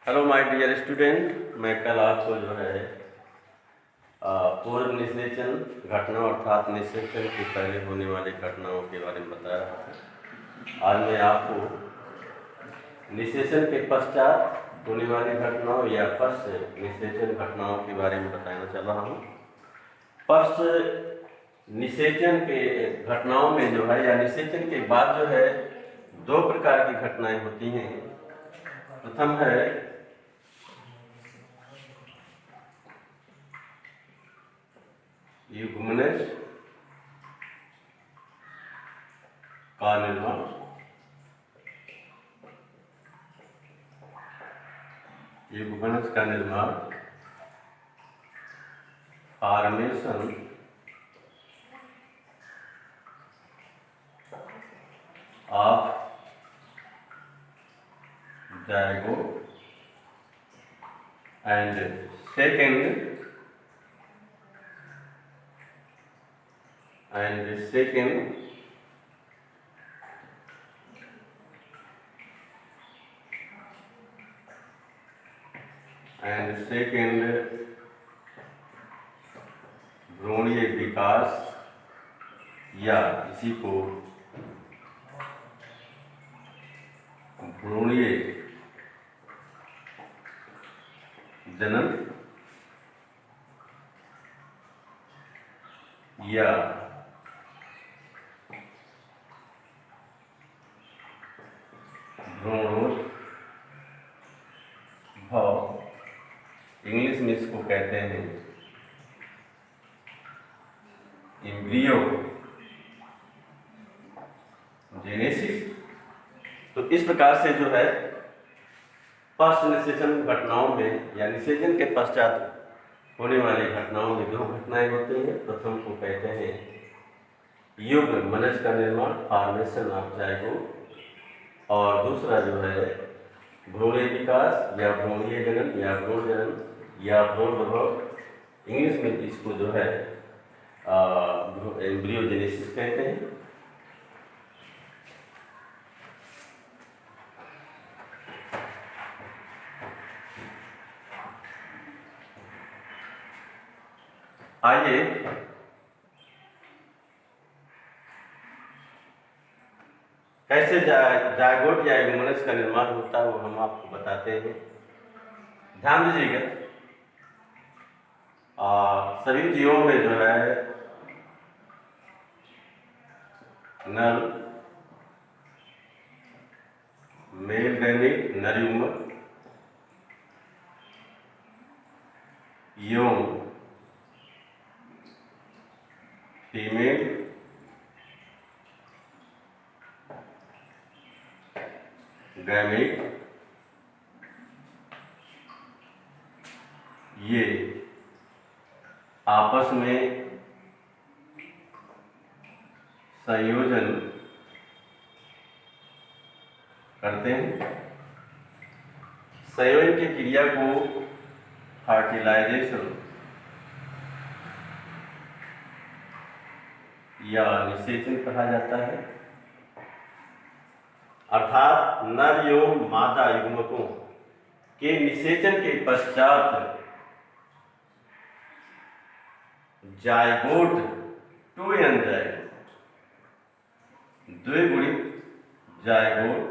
Hello my dear student, मैं कल आपको जो है पूर्व निषेचन घटनाओं अर्थात निषेचन के पहले होने वाली घटनाओं के बारे में बता रहा था। आज मैं आपको निषेचन के पश्चात होने वाली घटनाओं या पश्च निषेचन घटनाओं के बारे में बताना चाह रहा हूँ। पश्च निषेचन के घटनाओं में जो है या निषेचन के बाद जो है दो प्रकार की घटनाएं होती हैं। प्रथम है युग्मनज का निर्माण, युग्मनज का निर्माण, formation of zygote and second भ्रूणीय विकास या इसी को भ्रूणीय जनन या भ्रूणोद्भव, इंग्लिश में इसको कहते हैं एम्ब्रियो जेनेसिस। तो इस प्रकार से जो है पश्च निषेचन घटनाओं में या निषेचन के पश्चात होने वाली घटनाओं में दो घटनाएं होती हैं। प्रथम को कहते हैं युग्मनज का निर्माण, फॉर्मेशन ऑफ जायगोट, और दूसरा जो है भ्रूणीय विकास या भ्रूणीय जनन या भ्रूण जनन या भ्रूणोद्भव, इंग्लिश में इसको जो है एम्ब्रियोजेनेसिस कहते हैं। आइए कैसे जायगोट या युग्मनज का निर्माण होता है वो हम आपको बताते हैं। ध्यान दीजिएगा, सभी जीवों में जो है नर मेल गैमेट नर युग्मक एवं फीमेल गैमेट ये आपस में संयोजन करते हैं। संयोजन की क्रिया को फर्टिलाइजेशन या निषेचन कहा जाता है। अर्थात नर एवं मादा युग्मकों के निषेचन के पश्चात जायगोट द्विगुणित जायगोट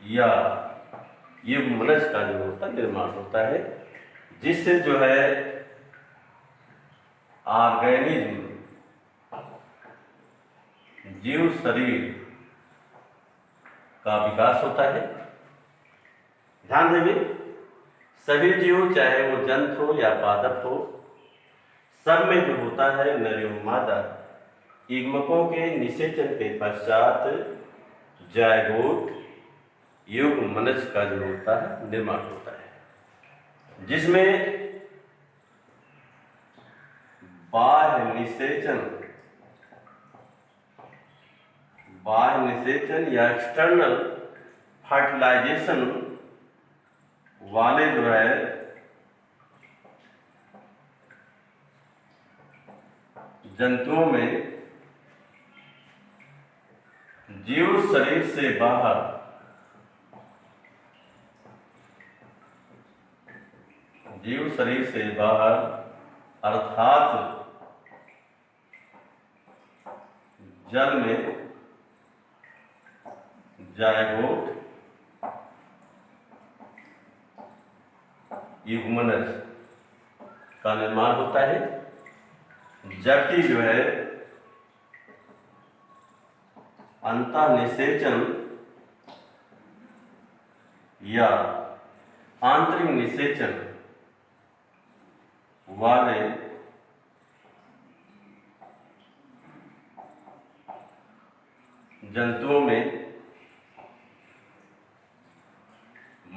या युग्मनज का जो होता है निर्माण होता है, जिससे जो है ऑर्गेनिज्म जीव शरीर का विकास होता है। ध्यान देंगे, सभी जीव चाहे वो जंतु हो या पादप हो, सब में जो होता है नर एवं मादा युग्मकों के निषेचन के पश्चात जायगोट युग्मनज का जो होता है निर्माण होता है, जिसमें बाह्य निषेचन या एक्सटर्नल फर्टिलाइजेशन वाले जो है जंतुओं में जीव शरीर से बाहर जीव शरीर से बाहर अर्थात जल में जायगोट युग्मनज का निर्माण होता है, जबकि जो है अंतःनिषेचन या आंतरिक निषेचन वाले जंतुओं में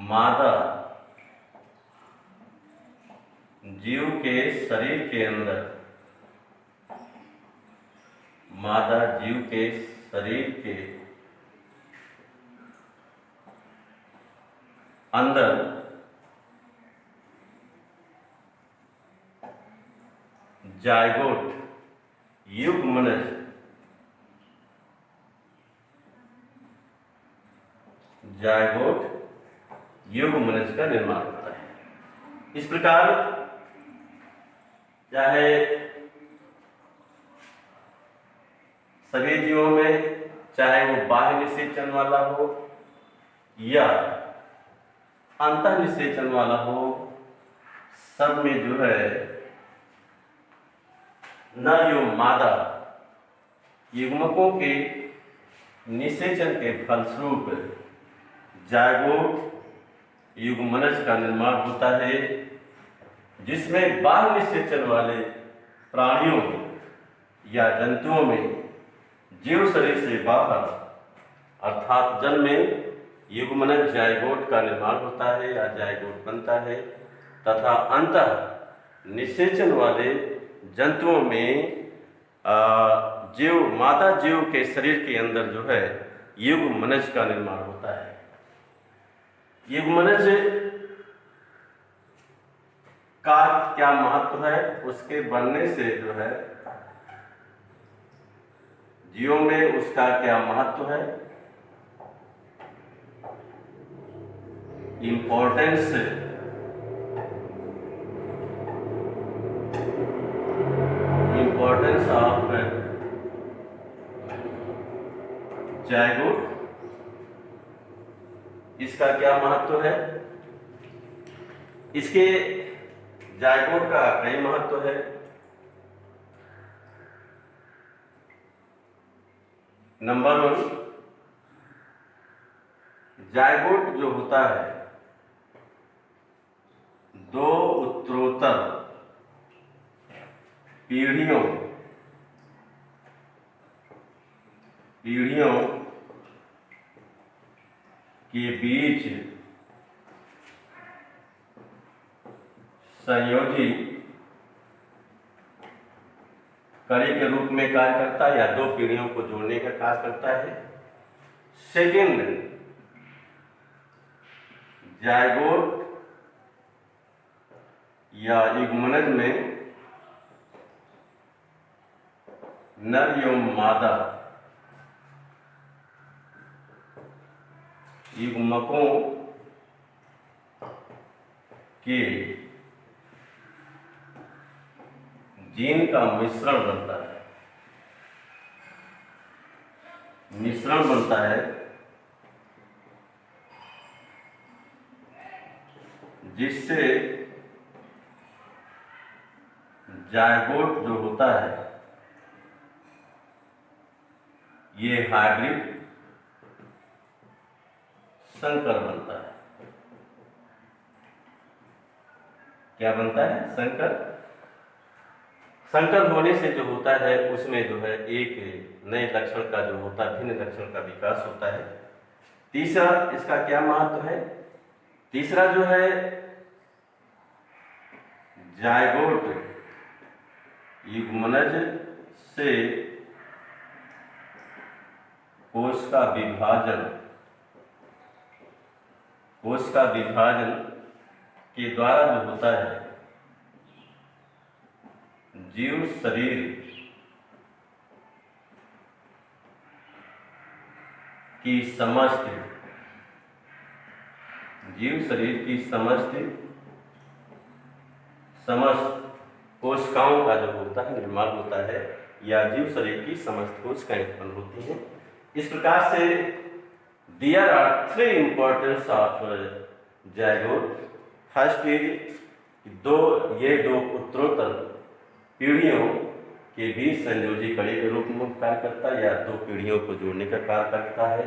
मादा जीव के शरीर के अंदर, मादा जीव के शरीर के अंदर जायगोट युग्मनज का निर्माण होता है। इस प्रकार चाहे सभी जीवों में, चाहे वो बाह्य निषेचन वाला हो या अंतः निषेचन वाला हो, सब में जो है नर एवं मादा युग्मकों के निषेचन के फलस्वरूप जायगोट युग्मनज का निर्माण होता है, जिसमें बाह्य निषेचन वाले प्राणियों या जंतुओं में जीव शरीर से बाहर अर्थात जल में युग्मनज जायगोट का निर्माण होता है या जायगोट बनता है, तथा अंतः निषेचन वाले जंतुओं में जीव मादा जीव के शरीर के अंदर जो है युग्मनज का निर्माण होता है। युग्मनज का क्या महत्व है, उसके बनने से जो है जीवों में उसका क्या महत्व है, इम्पोर्टेंस ऑफ जायगोट, इसका क्या महत्व है। इसके जायगोट का कई महत्व है। नंबर 1, जायगोट जो होता है 2 उत्तरोत्तर पीढ़ियों के बीच संयोजी कड़ी के रूप में कार्य करता है, या 2 पीढ़ियों को जोड़ने का कार्य करता है। सेकेंड, जायगोट या युग्मनज में नर एवं मादा युग्मकों के जीन का मिश्रण बनता है, जिससे जायगोट जो होता है ये हाइब्रिड संकर बनता है। क्या बनता है? संकर होने से जो होता है उसमें जो है एक नए लक्षण का जो होता है, भिन्न लक्षण का विकास होता है। तीसरा, इसका क्या महत्व है? तीसरा जो है जायगोट युग्मनज से कोश का विभाजन के द्वारा जो होता है जीव शरीर की समष्टि समस्त कोशिकाओं का जो होता है निर्माण होता है, या जीव शरीर की समस्त कोशिकाएं उत्पन्न होती हैं। इस प्रकार से there are 3 importance of zygote. First is दो उत्तरोत्तर पीढ़ियों के बीच संयोजी कड़ी के रूप में कार्य करता है, या दो पीढ़ियों को जोड़ने का कार्य करता है।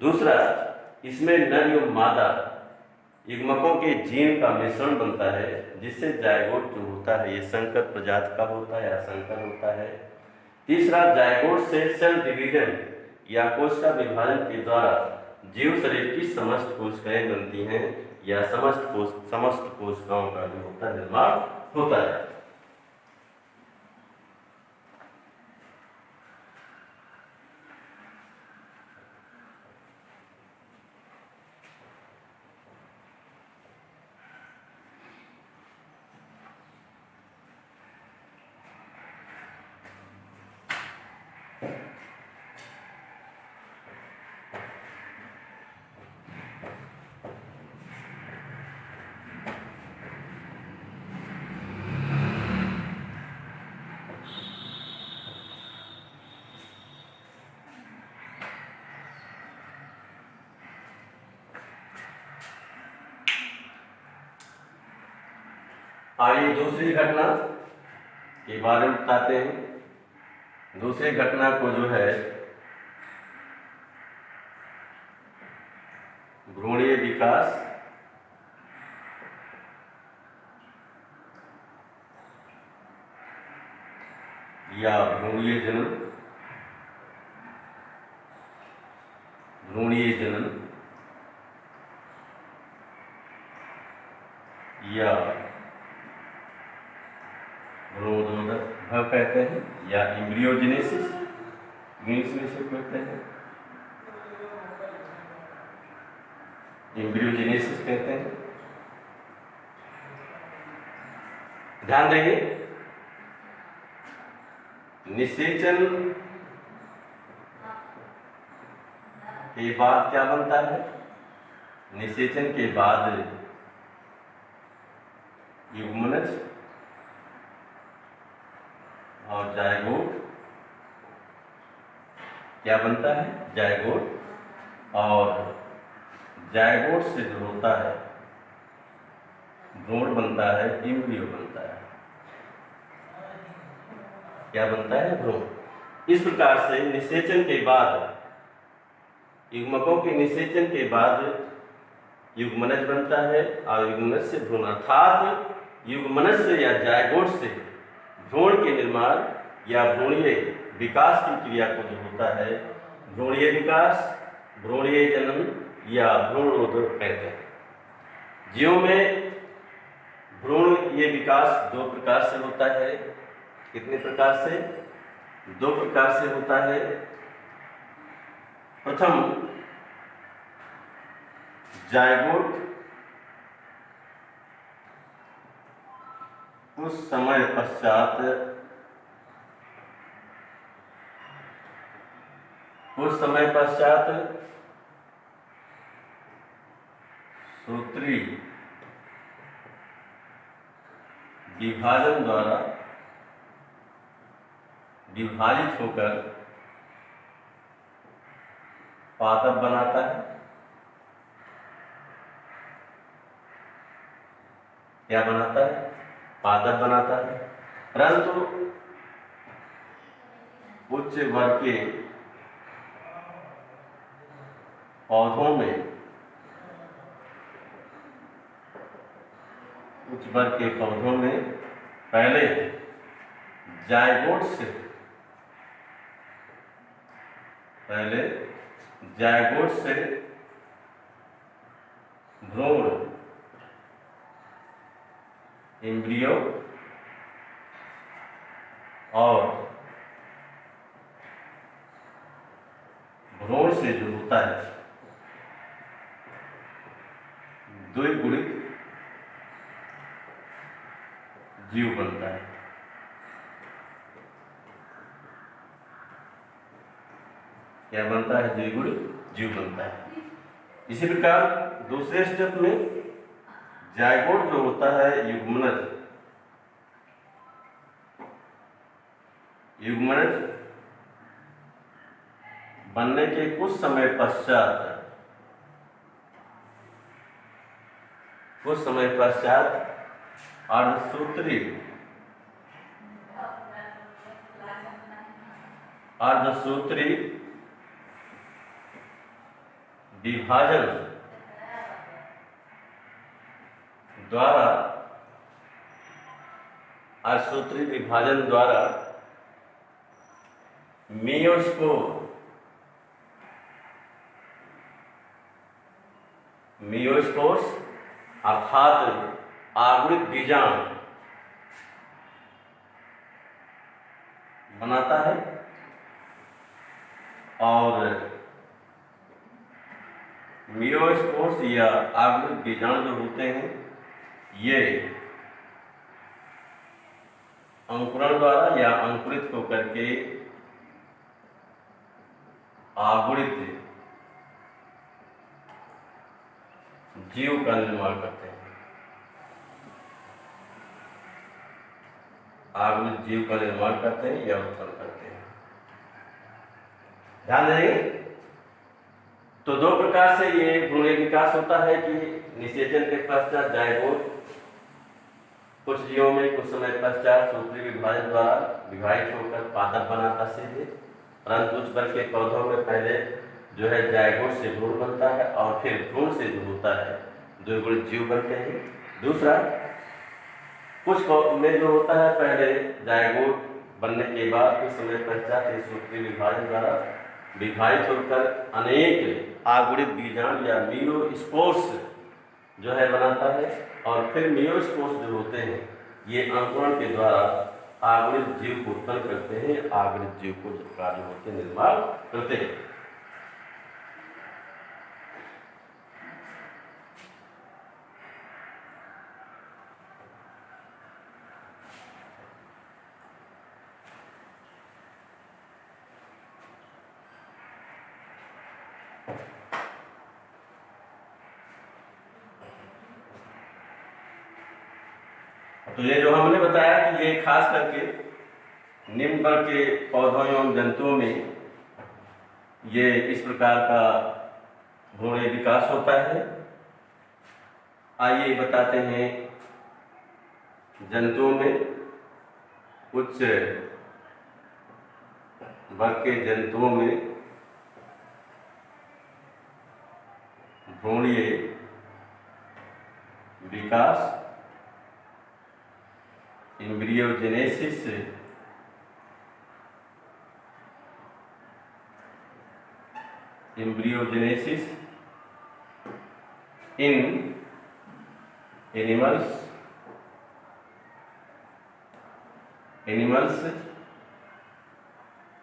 दूसरा, इसमें नर एवं मादा युग्मकों के जीन का मिश्रण बनता है, जिससे जायगोट जो होता है ये संकर प्रजाति का होता है या संकर होता है। तीसरा, जायगोट से सेल डिवीजन या कोशिका विभाजन के द्वारा जीव शरीर की समस्त कोशिकाएं बनती हैं, या समस्त कोशिकाओं का जो होता है निर्माण होता है। आइए दूसरी घटना के बारे में बताते हैं। दूसरी घटना को जो है भ्रूणीय विकास या भ्रूणीय जन्म या भ्रूणोद्भव कहते हैं, या एम्ब्रियोजेनेसिस इंग्लिश में से कहते हैं, एम्ब्रियोजेनेसिस कहते हैं। ध्यान देंगे, निषेचन के बाद क्या बनता है? निषेचन के बाद युग्मनज और जायगोट क्या बनता है? जायगोट। और जायगोट से जो होता है भ्रूण बनता है, एम्ब्रियो बनता है। क्या बनता है? भ्रूण। इस प्रकार से निषेचन के बाद, युग्मकों के निषेचन के बाद युग्मनज बनता है, और युग्मनज से भ्रूण, अर्थात युग्मनज से या जायगोट से भ्रूण के निर्माण या भ्रूणीय विकास की क्रिया को जो होता है भ्रूणीय विकास, भ्रूणीय जन्म या भ्रूणोद्भव कहते हैं। जीवों में भ्रूणीय विकास दो प्रकार से होता है। कितने प्रकार से? दो प्रकार से होता है। प्रथम, जायगोट कुछ समय पश्चात सूत्री विभाजन द्वारा विभाजित होकर पादप बनाता है। क्या बनाता है? पादप बनाता है। परंतु उच्च वर्ग के पौधों में, पहले जायगोट से भ्रूण, एम्ब्रियो और भ्रूण से जो होता है द्विगुणित जीव बनता है। क्या बनता है? द्विगुणित जीव बनता है। इसी प्रकार दूसरे स्टेप में जायगोट जो होता है युग्मनज युग्मनज बनने के कुछ समय पश्चात अर्धसूत्री विभाजन द्वारा मियोस्पोर्स अर्थात आवृत बीजाणु बनाता है और मियोस्पोर्स या आवृत बीजाणु जो होते हैं ये अंकुरण द्वारा या अंकुरित होकर के आवृत जीव का निर्माण करते हैं। आवृत जीव का निर्माण करते हैं या उत्पन्न करते हैं। ध्यान देंगे तो दो प्रकार से ये भ्रूणीय विकास होता है कि निषेचन के पश्चात जायगोट कुछ जीवों में कुछ समय पश्चात सूत्री विभाजन द्वारा विभाजित होकर पादप बनाता सीधे, परंतु उच्च वर्ग के पौधों में पहले जो है जायगोट से भ्रूण बनता है और फिर भ्रूण से जो होता है द्विगुणित जीव बनते हैं। दूसरा कुछ में जो होता है पहले जायगोट बनने के बाद कुछ समय पश्चात इस सूत्री विभाजन द्वारा विभाजित होकर अनेक आगुणित बीजाणु या मियोस्पोर्स जो है बनाता है और फिर मियोस्पोर्स जो होते हैं ये अंकुरण के द्वारा आगुणित जीव को उत्पन्न करते हैं, आगुणित जीव को कार्य होते निर्माण करते हैं। तो ये जो हमने बताया कि ये खास करके निम्न वर्ग के पौधों एवं जंतुओं में ये इस प्रकार का भ्रूणीय विकास होता है। आइए बताते हैं जंतुओं में उच्च वर्ग के जंतुओं में भ्रूणीय विकास एम्ब्रियोजेनेसिस इन एनिमल्स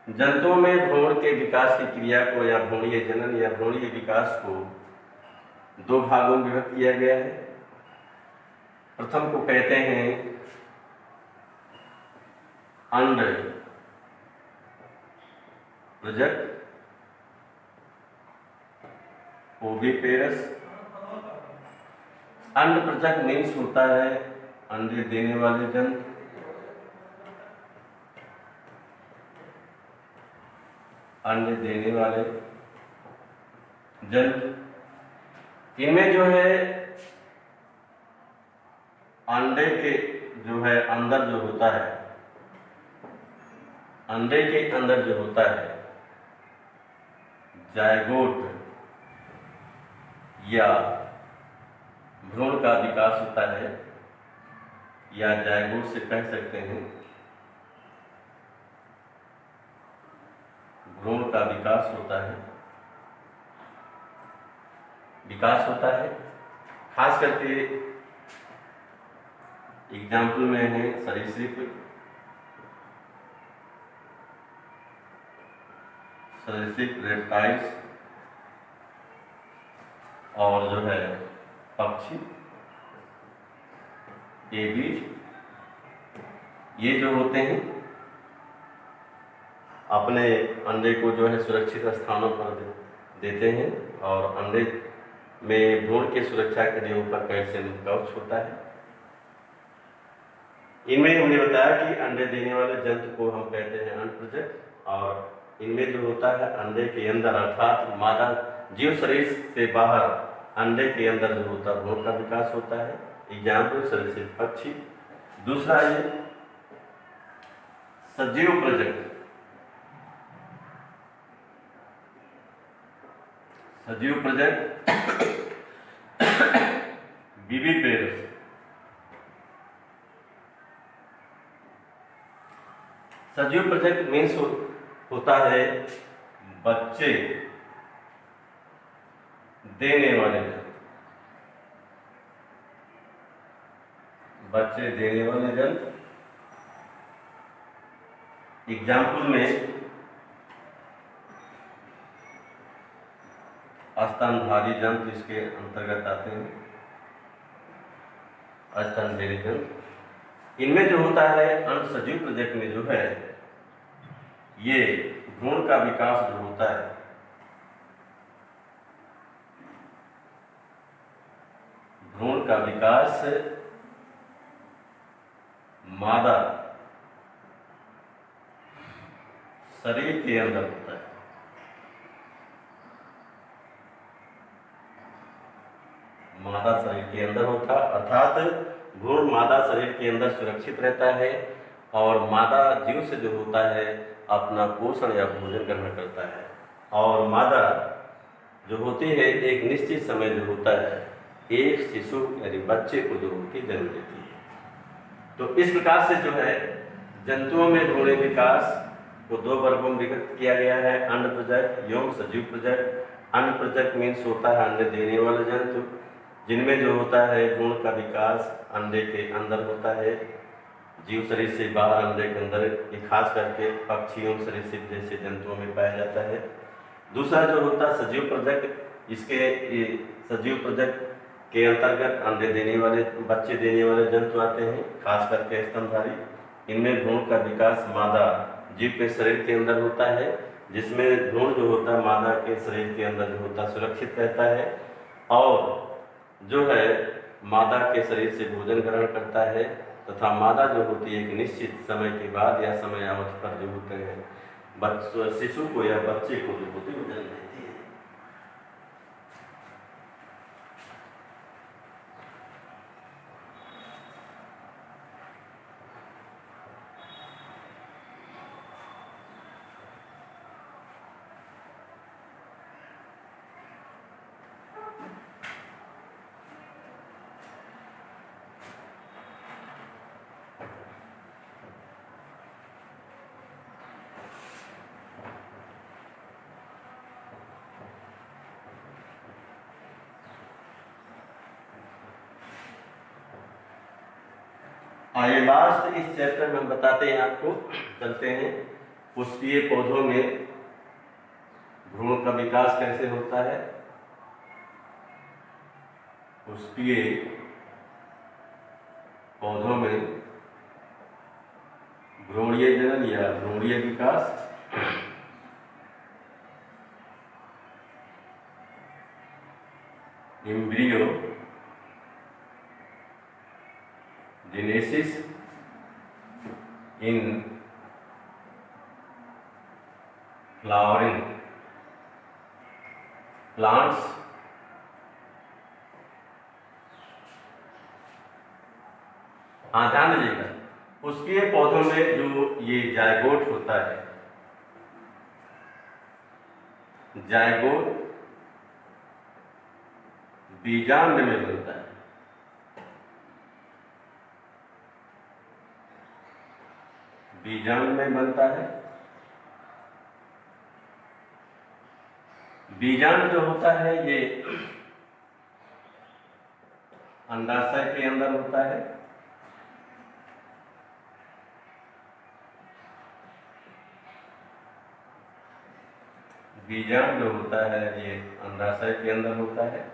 जंतुओं में भ्रूण के विकास की क्रिया को या भ्रूणीय जनन या भ्रूणीय विकास को दो भागों में विभक्त किया गया है। प्रथम को कहते हैं अंड प्रजक ओविपेरस। अंड प्रजक मीन्स होता है अंडे देने वाले जंतु। अंडे देने वाले जंतु इनमें जो है अंडे के जो है अंदर जो होता है, अंडे के अंदर जो होता है जायगोट या भ्रूण का विकास होता है, या जायगोट से कह सकते हैं भ्रूण का विकास होता है। खास करके एग्जाम्पल में है सरीसृप रेप्टाइल्स और जो है पक्षी एबीज। ये जो होते हैं अपने अंडे को जो है सुरक्षित स्थानों पर देते हैं और अंडे में भ्रूण की सुरक्षा के लिए ऊपर कैल्शियम कवच होता है। इनमें हमने बताया कि अंडे देने वाले जंतु को हम कहते हैं अनप्रजक, और इनमें जो होता है अंडे के अंदर अर्थात मादा जीव शरीर से बाहर अंडे के अंदर जो होता है भ्रूण का विकास होता है। एग्जाम्पल सरीसृप पक्षी। दूसरा ये सजीव प्रजक। सजीव प्रजक विविपेरस। सजीव प्रजक मीन्स होता है बच्चे देने वाले जंतु। बच्चे देने वाले जंतु। एग्जाम्पल में स्तनधारी जंतु इसके अंतर्गत आते हैं। स्तनधारी जंतु इनमें जो होता है अंडसजीव प्रजक में जो है ये भ्रूण का विकास जो होता है भ्रूण का विकास मादा शरीर के अंदर होता है। मादा शरीर के अंदर होता अर्थात भ्रूण मादा शरीर के अंदर सुरक्षित रहता है और मादा जीव से जो होता है अपना पोषण या भोजन ग्रहण करता है, और मादा जो होती है एक निश्चित समय जो होता है एक शिशु यानी बच्चे को जो होती जन्म देती है। तो इस प्रकार से जो है जंतुओं में भ्रूण विकास को दो वर्गों में विभक्त किया गया है, अंड प्रजक एवं सजीव प्रजक। अंड प्रजक मीन्स होता है अंडे देने वाले जंतु, जिनमें जो होता है भ्रूण का विकास अंडे के अंदर होता है, जीव शरीर से बाहर अंडे के अंदर, ये खास करके पक्षियों सरीसृप जैसे जंतुओं में पाया जाता है। दूसरा जो होता है सजीव प्रजक, इसके सजीव प्रजक के अंतर्गत अंडे देने वाले बच्चे देने वाले जंतु आते हैं, खास करके स्तनधारी। इनमें भ्रूण का विकास मादा जीव के शरीर के अंदर होता है, जिसमें भ्रूण जो होता है मादा के शरीर के अंदर जो होता है सुरक्षित रहता है और जो है मादा के शरीर से भोजन ग्रहण करता है, तथा मादा जो होती है एक निश्चित समय के बाद या समय अवधि पर जो होते हैं शिशु को या बच्चे को जो होती है जन्म देती है। आइए लास्ट इस चैप्टर में हम बताते हैं आपको, चलते हैं पुष्पीय पौधों में भ्रूण का विकास कैसे होता है। पुष्पीय पौधों में भ्रूणीय जनन या भ्रूणीय विकास। Embryogenesis in flowering plants. हाँ ध्यान दीजिएगा, पुष्पीय पौधों में जो ये जायगोट होता है, जायगोट बीजांड में बनता है। बीजांड में बनता है। बीजांड जो होता है ये अंडाशय के अंदर होता है। बीजांड जो होता है ये अंडाशय के अंदर होता है।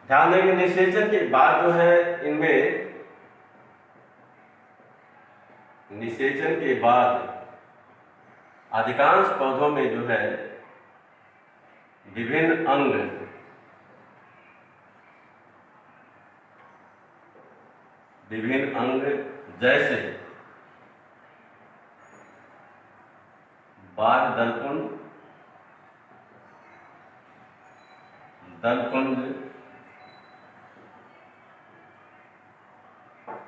ध्यान देंगे निषेचन के बाद जो है इनमें निषेचन के बाद अधिकांश पौधों में जो है विभिन्न अंग विभिन्न अंग जैसे बाह्य दलकुंड, दलकुंड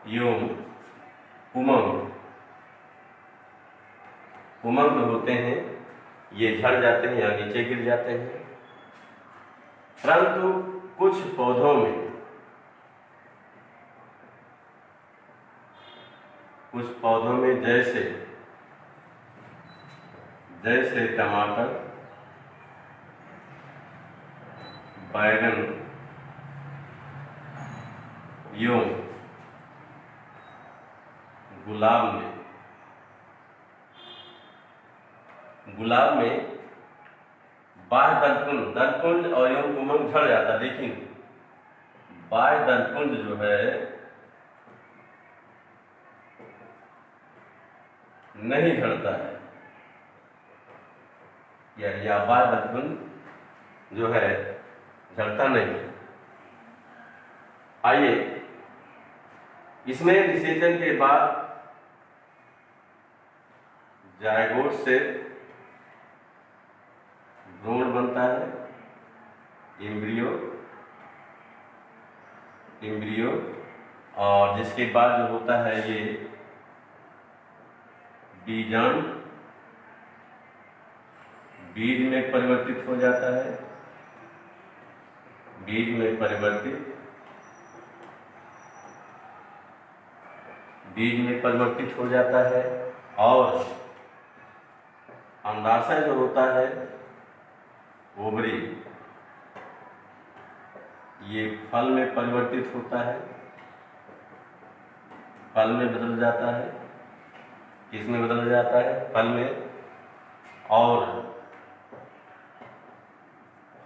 एवं पुमंग होते हैं, ये झड़ जाते हैं या नीचे गिर जाते हैं। परंतु कुछ पौधों में जैसे टमाटर, बैगन एवं गुलाब में बाह्य दलकुंज और एवं पुमंग झड़ जाता है, लेकिन बाह्य दलकुंज जो है नहीं झड़ता है, या बाह्य दलकुंज जो है झड़ता नहीं। आइए, इसमें निषेचन के बाद जायगोट से भ्रूण बनता है, एम्ब्रियो, और जिसके बाद जो होता है ये बीजांड बीज में परिवर्तित हो जाता है, बीज में परिवर्तित हो जाता है, और अंडाशय जो होता है, ओवरी, ये फल में परिवर्तित होता है, फल में बदल जाता है। किस में बदल जाता है? फल में। और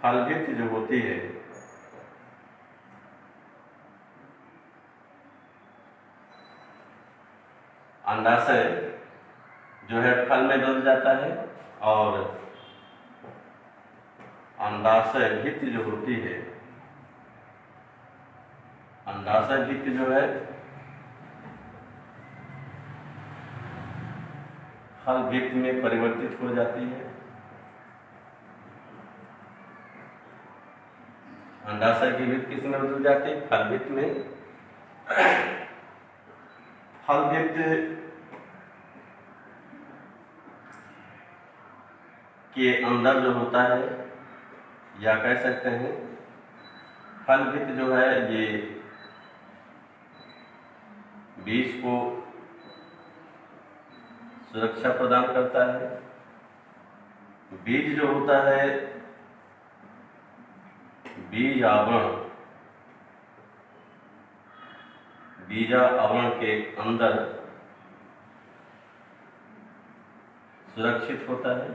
फलभित्ति जो होती है, अंडाशय जो है फल में बदल जाता है, और अंडाशय भित्ति जो होती है, अंडाशय भित्ति जो है फल भित्ति में परिवर्तित हो जाती है। अंडाशय की भित्ति किस में बदल जाती है? फल भित्ति में। फल भित्ति के अंदर जो होता है, या कह सकते हैं फल भित्ति जो है ये बीज को सुरक्षा प्रदान करता है। बीज जो होता है, बीज आवरण के अंदर सुरक्षित होता है।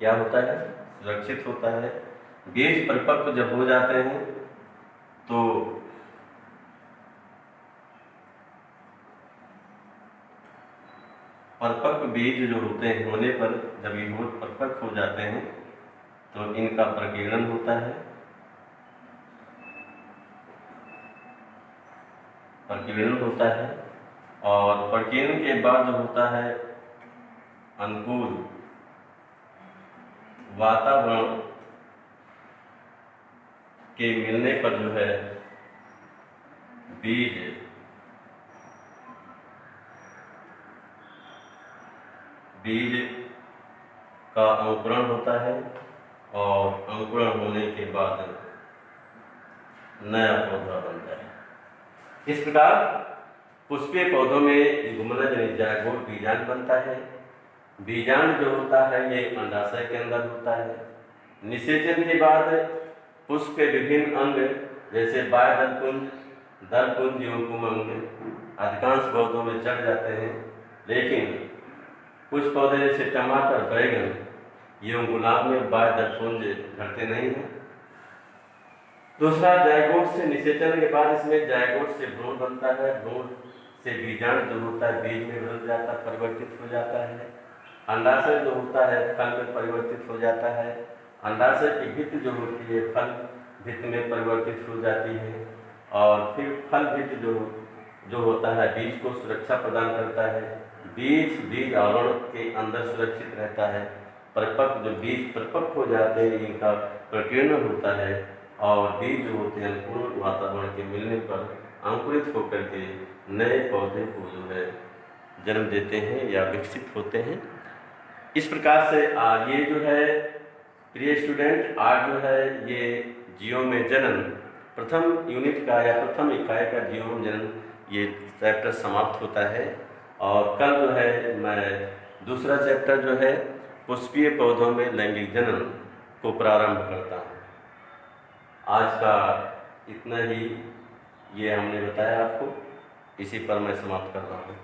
क्या होता है? सुरक्षित होता है। बीज परिपक्व जब हो जाते हैं तो परिपक्व बीज जो होते हैं होने पर, जब ये परिपक्व हो जाते हैं तो इनका प्रकीर्णन होता है। और प्रकीर्णन के बाद जो होता है, अनुकूल वातावरण के मिलने पर जो है बीज का अंकुरण होता है, और अंकुरण होने के बाद नया पौधा बनता है। इस प्रकार पुष्पीय पौधों में गुमनज यानी जायगोट बीजांड बनता है। बीजांड जो होता है ये अंडाशय के अंदर होता है। निषेचन के बाद पुष्प के विभिन्न अंग जैसे बाह्य दलकुंज एवं पुमंग अधिकांश पौधों में चढ़ जाते हैं, लेकिन कुछ पौधे जैसे टमाटर, बैगन एवं गुलाब में बाह्य दलकुंज झड़ते नहीं हैं। दूसरा, जायगोट से निषेचन के बाद इसमें जायगोट से भ्रूण बनता है। भ्रूण से बीजांड जो होता है बीज में बदल जाता है, परिवर्तित हो जाता है। अंडाशय जो होता है फल में परिवर्तित हो जाता है। अंडाशय की भित्ति जो होती है फल भित्ति में परिवर्तित हो जाती है। और फिर फल बीज जो होता है बीज को सुरक्षा प्रदान करता है। बीज आवरण के अंदर सुरक्षित रहता है। परिपक्व जो बीज परिपक्व हो जाते हैं इनका प्रकीर्णन होता है और बीज जो होते हैं पूर्ण वातावरण के मिलने पर अंकुरित होकर के नए पौधे को जो है जन्म देते हैं या विकसित होते हैं। इस प्रकार से ये जो है प्रिय स्टूडेंट आज जो है ये जीवों में जनन प्रथम यूनिट का या प्रथम इकाई का जीवों में जनन ये चैप्टर समाप्त होता है और कल जो है मैं दूसरा चैप्टर जो है पुष्पीय पौधों में लैंगिक जनन को प्रारंभ करता हूँ। आज का इतना ही ये हमने बताया आपको, इसी पर मैं समाप्त कर रहा हूँ।